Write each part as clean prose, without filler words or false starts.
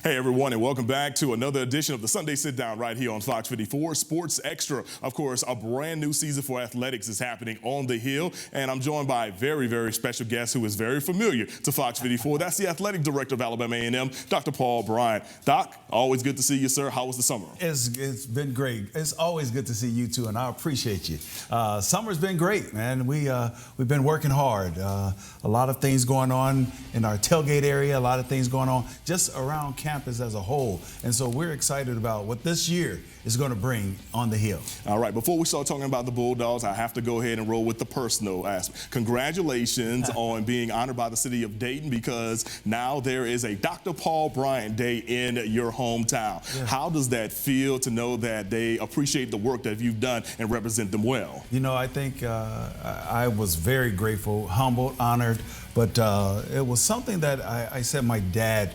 Hey everyone, and welcome back to another edition of the Sunday Sit Down right here on Fox 54 Sports Extra. Of course, a brand new season for athletics is happening on the Hill, and I'm joined by a very, very special guest who is very familiar to Fox 54. That's the athletic director of Alabama A&M, Dr. Paul Bryant. Doc, always good to see you, sir. How was the summer? It's been great. It's always good to see you too, and I appreciate you. Summer's been great, man. We've been working hard. A lot of things going on in our tailgate area. A lot of things going on just around campus as a whole, and so we're excited about what this year is going to bring on the Hill. All right, before we start talking about the Bulldogs, I have to go ahead and roll with the personal aspect. Congratulations on being honored by the city of Dayton, because now there is a Dr. Paul Bryant Day in your hometown. Yeah. How does that feel to know that they appreciate the work that you've done and represent them well? You know, I think I was very grateful, humbled, honored, but it was something that I said my dad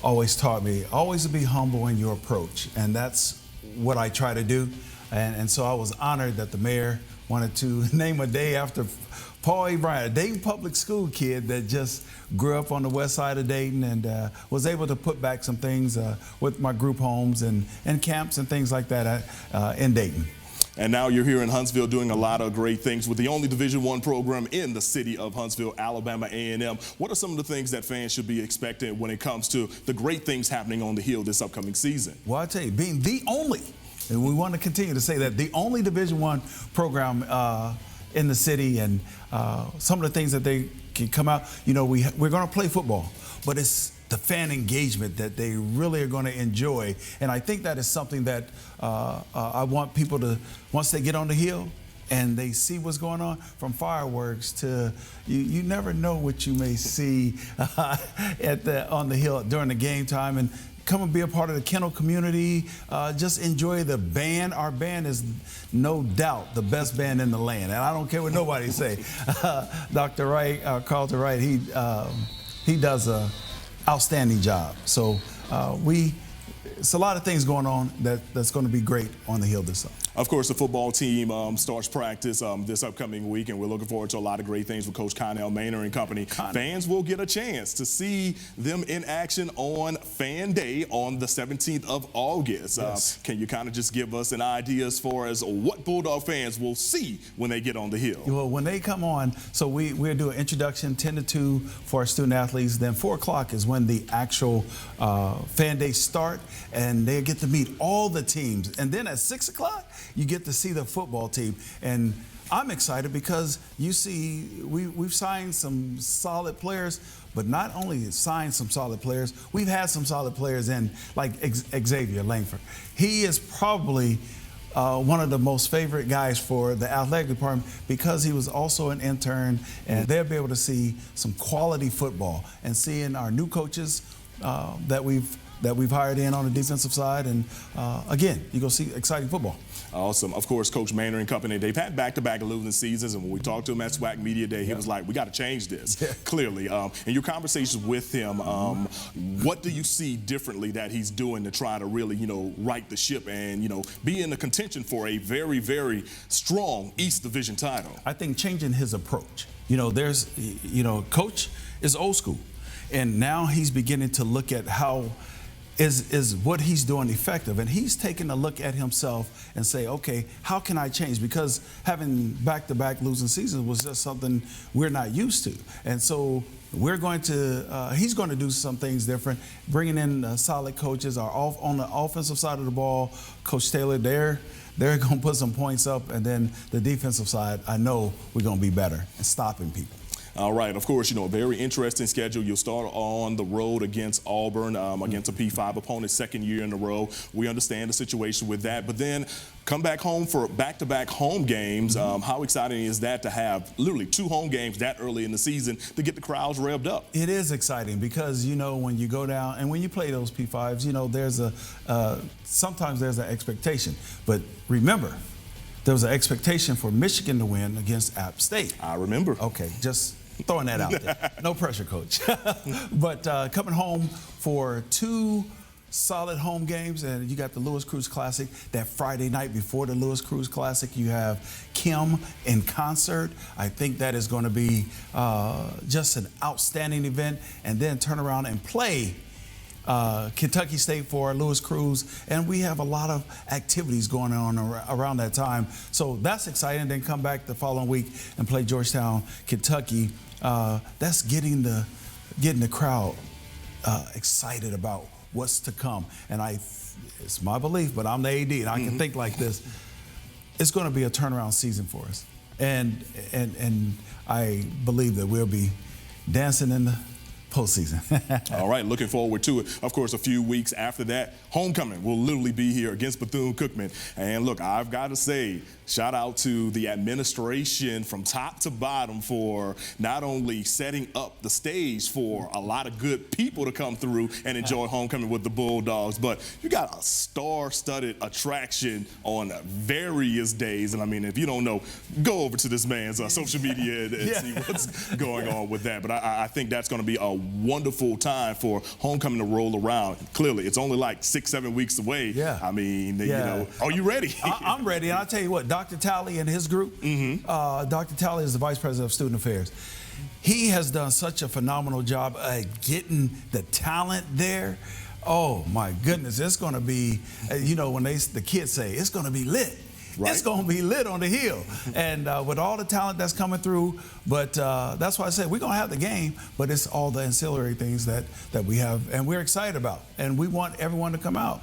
always taught me, always to be humble in your approach, and that's what I try to do. And so I was honored that the mayor wanted to name a day after Paul A. Bryant, a Dayton public school kid that just grew up on the west side of Dayton, and was able to put back some things with my group homes and camps and things like that in Dayton. And now you're here in Huntsville doing a lot of great things with the only Division I program in the city of Huntsville, Alabama A&M. What are some of the things that fans should be expecting when it comes to the great things happening on the Hill this upcoming season? Well, I tell you, being the only, and we want to continue to say that, the only Division I program in the city, and some of the things that they can come out, you know, we're going to play football, but it's the fan engagement that they really are going to enjoy. And I think that is something that I want people to, once they get on the Hill and they see what's going on, from fireworks to, you never know what you may see on the Hill during the game time. And come and be a part of the kennel community. Just enjoy the band. Our band is no doubt the best band in the land, and I don't care what nobody say. Dr. Wright, Carlton Wright, he does a outstanding job. So it's a lot of things going on that's going to be great on the Hill this summer. Of course, the football team starts practice this upcoming week, and we're looking forward to a lot of great things with Coach Connell Maynor and company. Fans will get a chance to see them in action on Fan Day on the 17th of August. Yes. Can you kind of just give us an idea as far as what Bulldog fans will see when they get on the Hill? Well, when they come on, so we'll do an introduction 10 to 2 for our student athletes. Then 4 o'clock is when the actual Fan Day start, and they get to meet all the teams. And then at 6 o'clock, you get to see the football team. And I'm excited because you see we've signed some solid players, but not only signed some solid players, we've had some solid players in, like Xavier Langford. He is probably one of the most favorite guys for the athletic department because he was also an intern, and they'll be able to see some quality football. And seeing our new coaches that we've hired in on the defensive side, and again, you're going to see exciting football. Awesome. Of course, Coach Maynor and company, they've had back-to-back losing seasons, and when we talked to him at SWAC Media Day, he was like, we got to change this, clearly. In your conversations with him, what do you see differently that he's doing to try to really, right the ship and, be in the contention for a very, very strong East Division title? I think changing his approach. Coach is old school, and now he's beginning to look at how is what he's doing effective, and he's taking a look at himself and say, okay, how can I change? Because having back-to-back losing seasons was just something we're not used to, and so we're going to he's going to do some things different, bringing in solid coaches. On the offensive side of the ball, Coach Taylor, they're going to put some points up, and then the defensive side, I know we're going to be better at stopping people. All right. Of course, a very interesting schedule. You'll start on the road against Auburn, against a P5 opponent, second year in a row. We understand the situation with that. But then come back home for back-to-back home games. How exciting is that to have literally 2 home games that early in the season to get the crowds revved up? It is exciting because, when you go down and when you play those P5s, there's sometimes there's an expectation. But remember, there was an expectation for Michigan to win against App State. I remember. Okay, just throwing that out there. No pressure, Coach. But coming home for 2 solid home games, and you got the Lewis Cruz Classic that Friday night before the Lewis Cruz Classic. You have Kim in concert. I think that is going to be just an outstanding event, and then turn around and play Kentucky State for Louis Cruz, and we have a lot of activities going on around that time. So that's exciting. Then come back the following week and play Georgetown, Kentucky. That's getting the crowd excited about what's to come. And it's my belief, but I'm the AD, and I can think like this. It's going to be a turnaround season for us, and I believe that we'll be dancing in the postseason. All right, looking forward to it. Of course, a few weeks after that, homecoming will literally be here against Bethune-Cookman. And look, I've got to say, shout out to the administration from top to bottom for not only setting up the stage for a lot of good people to come through and enjoy homecoming with the Bulldogs, but you got a star-studded attraction on various days. And I mean, if you don't know, go over to this man's social media and see what's going on with that. But I think that's going to be a wonderful time for homecoming to roll around. Clearly, it's only like 6-7 weeks away. Yeah. I mean, you know, are you ready? I'm ready. And I'll tell you what, Dr. Talley and his group, Dr. Talley is the Vice President of Student Affairs. He has done such a phenomenal job at getting the talent there. Oh, my goodness. It's going to be, you know, when the kids say, it's going to be lit. Right. It's going to be lit on the hill. And with all the talent that's coming through, but that's why I said we're going to have the game, but it's all the ancillary things that we have and we're excited about. And we want everyone to come out.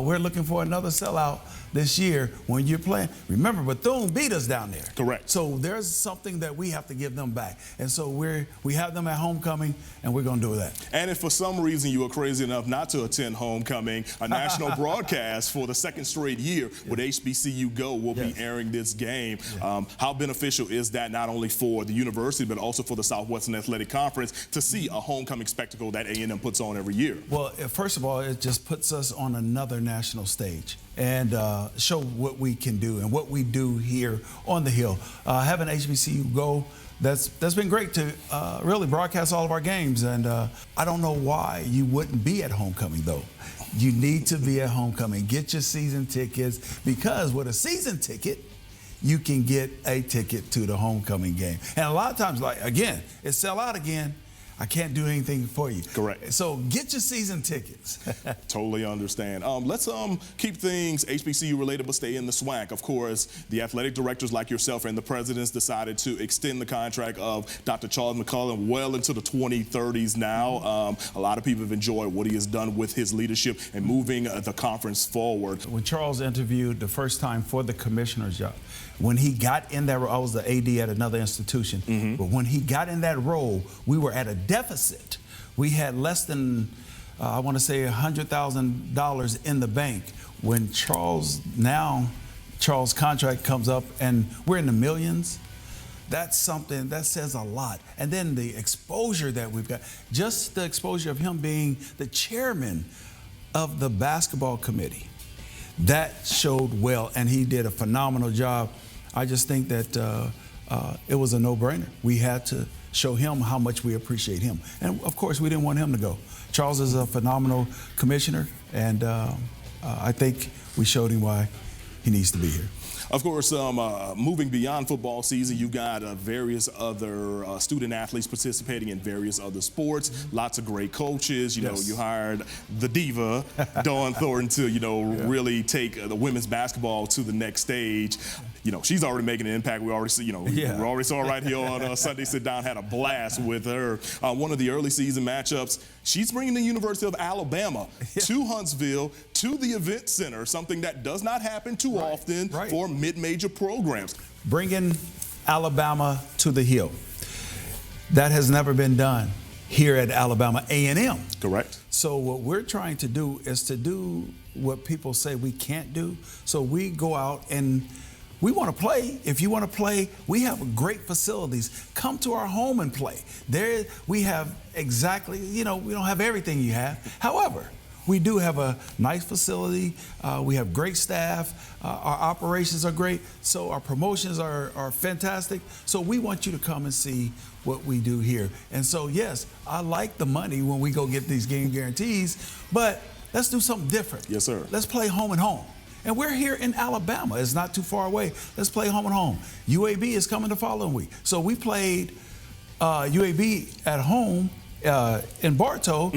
We're looking for another sellout this year when you're playing. Remember, Bethune beat us down there. Correct. So there's something that we have to give them back. And so we have them at homecoming, and we're going to do that. And if for some reason you are crazy enough not to attend homecoming, a national broadcast for the second straight year with HBCU Go will be airing this game. How beneficial is that not only for the university but also for the Southwestern Athletic Conference to see a homecoming spectacle that A&M puts on every year? Well, first of all, it just puts us on another national stage and show what we can do and what we do here on the Hill. Having HBCU Go, that's been great to really broadcast all of our games. And I don't know why you wouldn't be at homecoming, though. You need to be at homecoming. Get your season tickets, because with a season ticket, you can get a ticket to the homecoming game. And a lot of times, like, again, it's sell out again. I can't do anything for you. Correct. So get your season tickets. Totally understand. Let's keep things HBCU related but stay in the SWAC. Of course, the athletic directors like yourself and the presidents decided to extend the contract of Dr. Charles McCullum well into the 2030s now. A lot of people have enjoyed what he has done with his leadership and moving the conference forward. When Charles interviewed the first time for the commissioner's job, when he got in that role, I was the AD at another institution, but when he got in that role, we were at a deficit. We had less than, I want to say, $100,000 in the bank. When Charles' contract comes up and we're in the millions, that's something that says a lot. And then the exposure that we've got, just the exposure of him being the chairman of the basketball committee, that showed well, and he did a phenomenal job. I just think that it was a no-brainer. We had to show him how much we appreciate him. And, of course, we didn't want him to go. Charles is a phenomenal commissioner, and I think we showed him why he needs to be here. Of course, moving beyond football season, you've got various other student athletes participating in various other sports. Lots of great coaches. You know, you hired the diva, Dawn Thornton, to, really take the women's basketball to the next stage. You know, she's already making an impact. We already see, we already saw right here on Sunday Sitdown, had a blast with her. One of the early season matchups, she's bringing the University of Alabama to Huntsville, to the event center, something that does not happen too often for mid-major programs. Bringing Alabama to the Hill. That has never been done here at Alabama A&M. Correct. So what we're trying to do is to do what people say we can't do. So we go out and we want to play. If you want to play, we have great facilities. Come to our home and play. There we have exactly, we don't have everything you have. However, we do have a nice facility. We have great staff. Our operations are great. So our promotions are fantastic. So we want you to come and see what we do here. And so, yes, I like the money when we go get these game guarantees, but let's do something different. Yes, sir. Let's play home and home. And we're here in Alabama. It's not too far away. Let's play home and home. UAB is coming the following week. So we played UAB at home in Bartow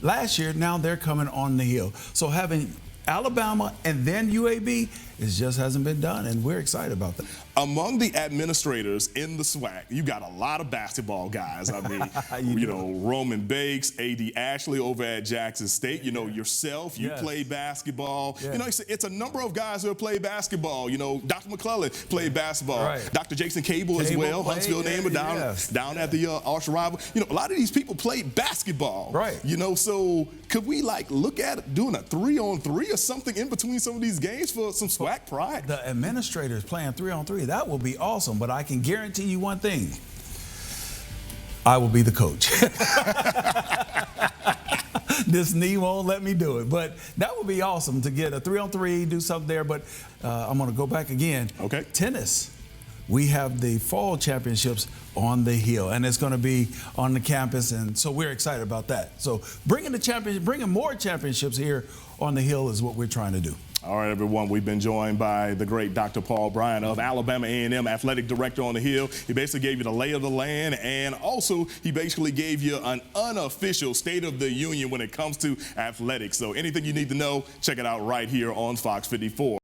last year. Now they're coming on the Hill. So having Alabama and then UAB, it just hasn't been done, and we're excited about that. Among the administrators in the SWAC, you got a lot of basketball guys. I mean, you know, Roman Bakes, A.D. Ashley over at Jackson State. You know, yourself, you play basketball. You know, it's a number of guys who have played basketball. You know, Dr. McClellan played basketball. Dr. Jason Cable as well, Huntsville neighbor down at the Arch Rival. You know, a lot of these people played basketball. You know, so could we like look at doing a 3-on-3 or something in between some of these games for some SWAC pride? The administrators playing 3-on-3, that will be awesome. But I can guarantee you one thing: I will be the coach. This knee won't let me do it. But that would be awesome to get a 3-on-3, do something there. But I'm going to go back again. Tennis. We have the fall championships on the Hill, and it's going to be on the campus, and so we're excited about that. So bringing more championships here on the Hill is what we're trying to do. All right, everyone, we've been joined by the great Dr. Paul Bryant of Alabama A&M, athletic director on the Hill. He basically gave you the lay of the land, and also he basically gave you an unofficial State of the Union when it comes to athletics. So anything you need to know, check it out right here on Fox 54.